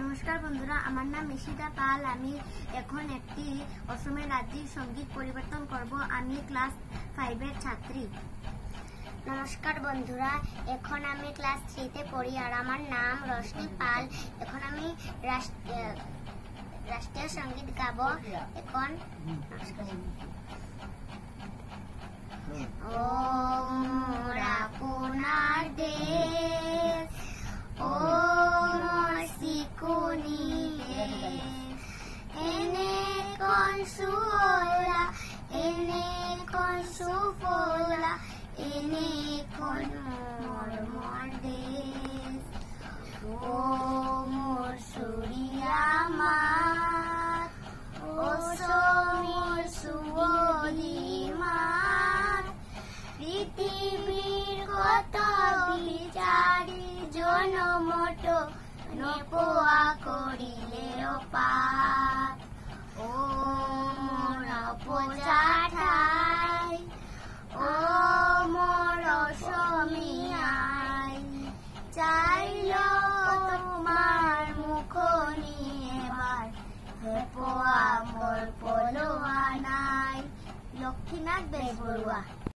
নমস্কার বন্ধুরা, আমার নাম মিশিতা পাল। আমি এখন একটি অসমের রাজ্যের সঙ্গীত পরিবেশন করব। আমি ক্লাস 5 এর ছাত্রী। নমস্কার বন্ধুরা, এখন আমি ক্লাস 3 তে পড়ি আর আমার নাম রোশনি পাল। এখন আমি রাষ্ট্রীয় সঙ্গীত গাবো। এখন ও মোরা কোনার দেশ, ও মোর সিকুনি এনে কোন সুওলা, এনে কোন সুফোলা, এনে কোন মোর দেশ। ও মোর সুরিয়া মাত, ও মোর সুবদি মাত, পৃথিবীর কত বিচারি জনমত নপোয়া করিলেও পাপ। ও মোর অপজাঠাই, ও মোর অসমিয়াই, চাইল তোমার মুখ নিয়ে এবার, হেপোয়া মোর পলোয়া নাই। লক্ষ্মীনাথ বেজবরুয়া।